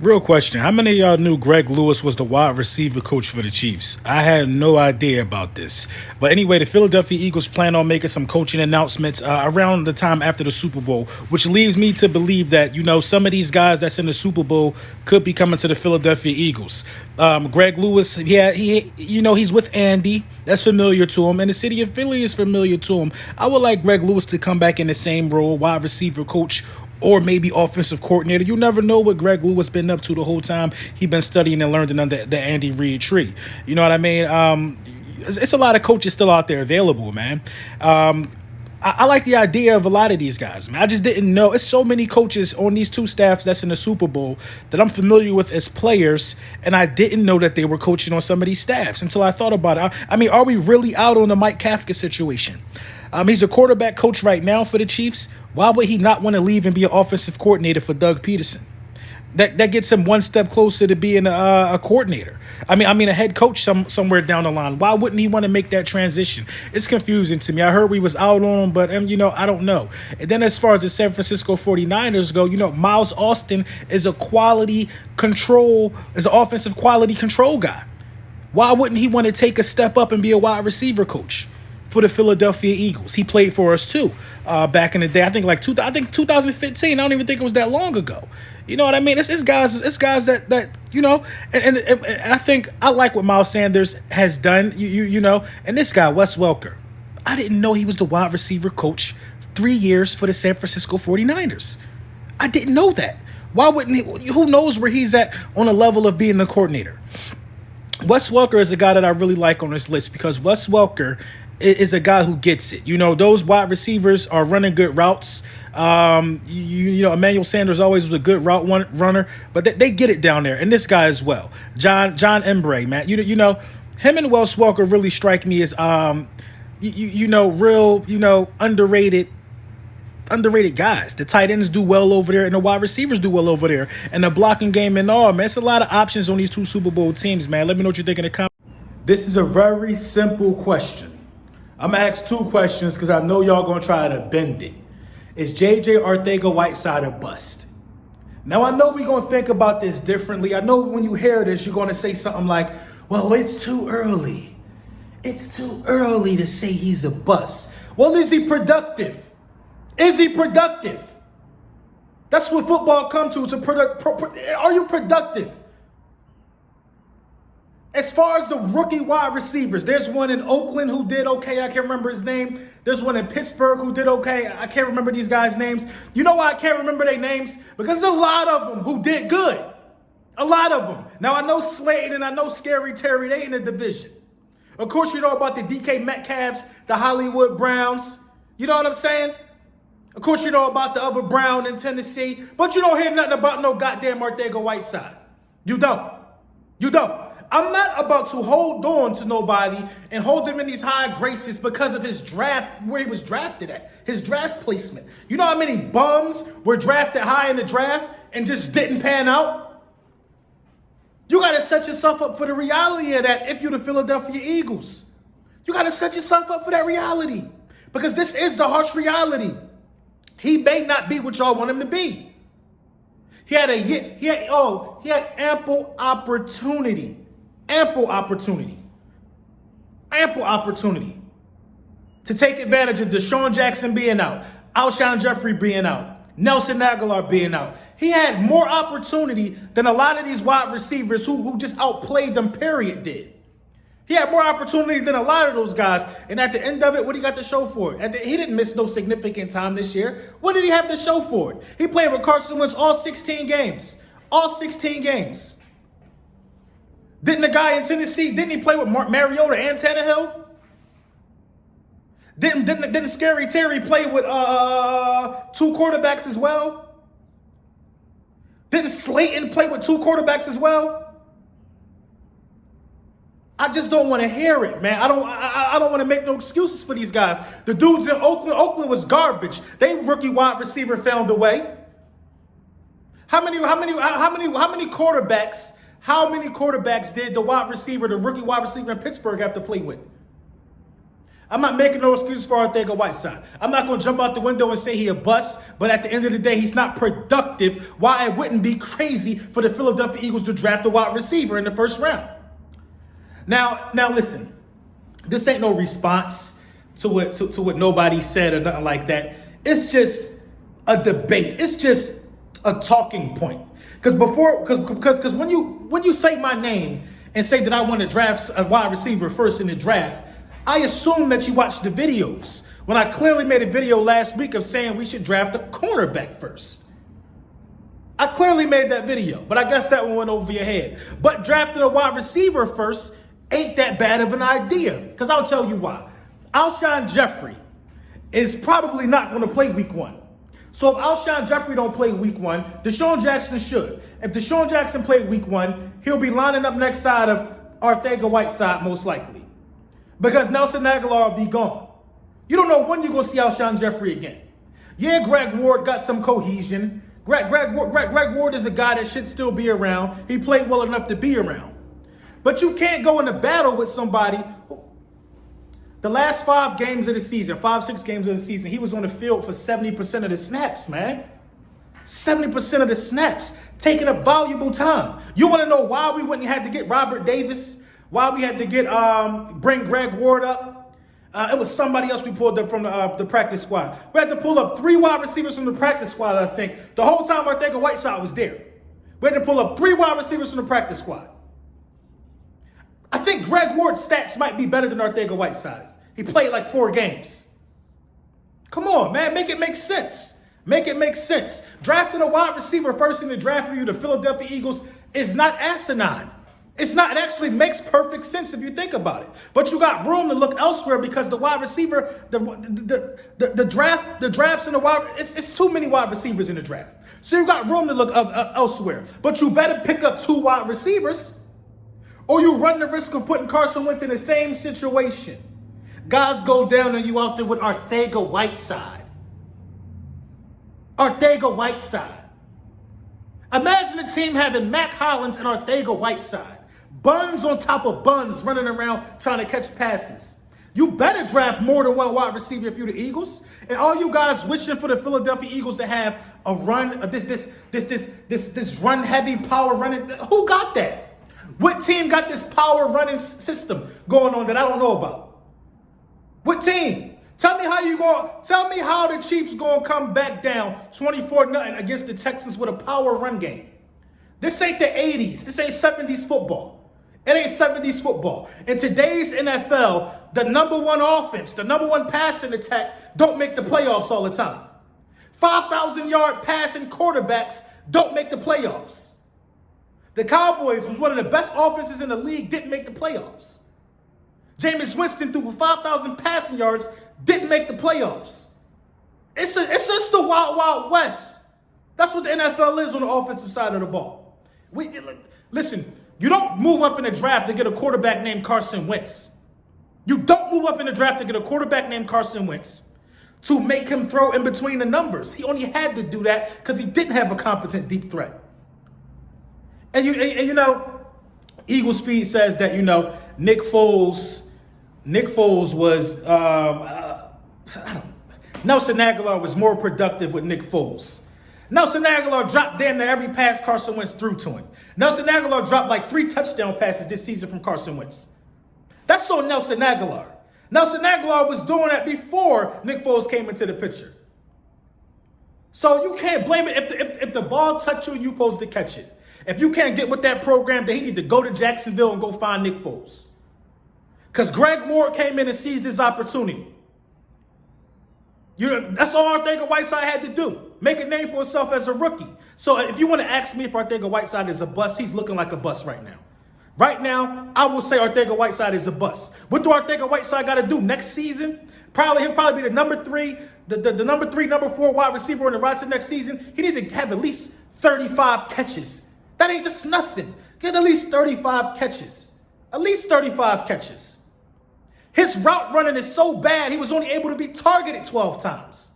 Real question. How many of y'all knew Greg Lewis was the wide receiver coach for the Chiefs? I had no idea about this. But anyway, the Philadelphia Eagles plan on making some coaching announcements around the time after the Super Bowl, which leads me to believe that, some of these guys that's in the Super Bowl could be coming to the Philadelphia Eagles. Greg Lewis, he's with Andy. That's familiar to him. And the city of Philly is familiar to him. I would like Greg Lewis to come back in the same role, wide receiver coach, or maybe offensive coordinator. You never know what Greg Lewis been up to the whole time he been studying and learning under the Andy Reid tree. You know what I mean? It's a lot of coaches still out there available, man. I like the idea of a lot of these guys, man. I just didn't know. It's so many coaches on these two staffs that's in the Super Bowl that I'm familiar with as players, and I didn't know that they were coaching on some of these staffs until I thought about it. I mean, are we really out on the Mike Kafka situation? He's a quarterback coach right now for the Chiefs. Why would he not want to leave and be an offensive coordinator for Doug Peterson? That gets him one step closer to being a coordinator. I mean a head coach somewhere down the line. Why wouldn't he want to make that transition? It's confusing to me. I heard we was out on him, but I don't know. And then as far as the San Francisco 49ers go, Miles Austin is an offensive quality control guy. Why wouldn't he want to take a step up and be a wide receiver coach for the Philadelphia Eagles? He played for us too back in the day. I think 2015. I don't even think it was that long ago. You know what I mean? It's guys that and I think I like what Miles Sanders has done. And this guy Wes Welker, I didn't know he was the wide receiver coach 3 years for the San Francisco 49ers. I didn't know that. Why wouldn't he? Who knows where he's at on the level of being the coordinator? Wes Welker is a guy that I really like on this list because Wes Welker is a guy who gets it. Those wide receivers are running good routes. Emmanuel Sanders always was a good route runner, but they get it down there. And this guy as well, John Embre, man. Him and Wes Welker really strike me as real underrated guys. The tight ends do well over there, and the wide receivers do well over there, and the blocking game and all, man. It's a lot of options on these two Super Bowl teams, man. Let me know what you think in the comments. This is a very simple question. I'm going to ask two questions because I know y'all going to try to bend it. Is J.J. Arcega-Whiteside a bust? Now, I know we're going to think about this differently. I know when you hear this, you're going to say something like, well, it's too early. It's too early to say he's a bust. Well, is he productive? Is he productive? That's what football comes to. Are you productive? As far as the rookie wide receivers, there's one in Oakland who did okay. I can't remember his name. There's one in Pittsburgh who did okay. I can't remember these guys' names. You know why I can't remember their names? Because there's a lot of them who did good. A lot of them. Now, I know Slayton and I know Scary Terry. They in the division. Of course, you know about the DK Metcalfs, the Hollywood Browns. You know what I'm saying? Of course, you know about the other Brown in Tennessee. But you don't hear nothing about no goddamn Arcega-Whiteside. You don't. You don't. I'm not about to hold on to nobody and hold him in these high graces because of his draft, where he was drafted at, his draft placement. You know how many bums were drafted high in the draft and just didn't pan out? You got to set yourself up for the reality of that if you're the Philadelphia Eagles. You got to set yourself up for that reality because this is the harsh reality. He may not be what y'all want him to be. He had ample opportunity. Ample opportunity to take advantage of Deshaun Jackson being out, Alshon Jeffery being out, Nelson Agholor being out. He had more opportunity than a lot of these wide receivers who just outplayed them, period, did. He had more opportunity than a lot of those guys. And at the end of it, what he got to show for it? He didn't miss no significant time this year. What did he have to show for it? He played with Carson Wentz all 16 games. All 16 games. Didn't the guy in Tennessee, didn't he play with Mariota and Tannehill? Didn't Scary Terry play with two quarterbacks as well? Didn't Slayton play with two quarterbacks as well? I just don't want to hear it, man. I don't want to make no excuses for these guys. The dudes in Oakland was garbage. They rookie wide receiver found a way. How many quarterbacks? How many quarterbacks did the rookie wide receiver in Pittsburgh have to play with? I'm not making no excuses for Arcega-Whiteside. I'm not going to jump out the window and say he a bust, but at the end of the day, he's not productive. Why it wouldn't be crazy for the Philadelphia Eagles to draft a wide receiver in the first round. Now listen, this ain't no response to what nobody said or nothing like that. It's just a debate. It's just a talking point. Because when you say my name and say that I want to draft a wide receiver first in the draft, I assume that you watched the videos when I clearly made a video last week of saying we should draft a cornerback first. I clearly made that video, but I guess that one went over your head. But drafting a wide receiver first ain't that bad of an idea, because I'll tell you why. Alshon Jeffery is probably not going to play week 1. So if Alshon Jeffery don't play week 1, Deshaun Jackson should. If Deshaun Jackson played week 1, he'll be lining up next side of Arcega-Whiteside most likely, because Nelson Agholor will be gone. You don't know when you're going to see Alshon Jeffery again. Yeah, Greg Ward got some cohesion. Greg Ward is a guy that should still be around. He played well enough to be around. But you can't go into battle with somebody who, the last 5 games of the season, 6 games of the season, he was on the field for 70% of the snaps, man. 70% of the snaps, taking up valuable time. You want to know why we wouldn't have to get Robert Davis? Why we had to get bring Greg Ward up? It was somebody else we pulled up from the practice squad. We had to pull up 3 wide receivers from the practice squad, I think. The whole time Arcega-Whiteside was there. We had to pull up 3 wide receivers from the practice squad. I think Greg Ward's stats might be better than Arcega-Whiteside's. He played like 4 games. Come on, man. Make it make sense. Make it make sense. Drafting a wide receiver first in the draft for you, the Philadelphia Eagles, is not asinine. It's not. It actually makes perfect sense if you think about it. But you got room to look elsewhere, because the wide receiver, the drafts in the wide, it's too many wide receivers in the draft. So you got room to look elsewhere. But you better pick up 2 wide receivers, or you run the risk of putting Carson Wentz in the same situation. Guys go down and you out there with Arcega-Whiteside. Arcega-Whiteside. Imagine a team having Mac Hollins and Arcega-Whiteside. Buns on top of buns running around trying to catch passes. You better draft more than 1 wide receiver if you're the Eagles. And all you guys wishing for the Philadelphia Eagles to have a run, this run heavy power running. Who got that? What team got this power running system going on that I don't know about? What team? Tell me how the Chiefs going to come back down 24-0 against the Texans with a power run game. This ain't the 80s. This ain't 70s football. It ain't 70s football. In today's NFL, the number 1 offense, the number 1 passing attack don't make the playoffs all the time. 5,000-yard passing quarterbacks don't make the playoffs. The Cowboys was one of the best offenses in the league, didn't make the playoffs. Jameis Winston threw for 5,000 passing yards, didn't make the playoffs. It's just the wild, wild west. That's what the NFL is on the offensive side of the ball. Listen, you don't move up in the draft to get a quarterback named Carson Wentz. You don't move up in the draft to get a quarterback named Carson Wentz to make him throw in between the numbers. He only had to do that because he didn't have a competent deep threat. And you know, Eagle Speed says that, you know, Nick Foles was Nelson Agholor was more productive with Nick Foles. Nelson Agholor dropped damn near every pass Carson Wentz threw to him. Nelson Agholor dropped like 3 touchdown passes this season from Carson Wentz. That's on Nelson Agholor. Nelson Agholor was doing that before Nick Foles came into the picture. So you can't blame it. If the ball touch you, you're supposed to catch it. If you can't get with that program, then he need to go to Jacksonville and go find Nick Foles. Because Greg Ward came in and seized this opportunity. That's all Arcega-Whiteside had to do. Make a name for himself as a rookie. So if you want to ask me if Arcega-Whiteside is a bust, he's looking like a bust right now. Right now, I will say Arcega-Whiteside is a bust. What do Arcega-Whiteside got to do next season? He'll probably be the number 3, number 4 wide receiver on the roster next season. He need to have at least 35 catches. That ain't just nothing. Get at least 35 catches. At least 35 catches. His route running is so bad, he was only able to be targeted 12 times.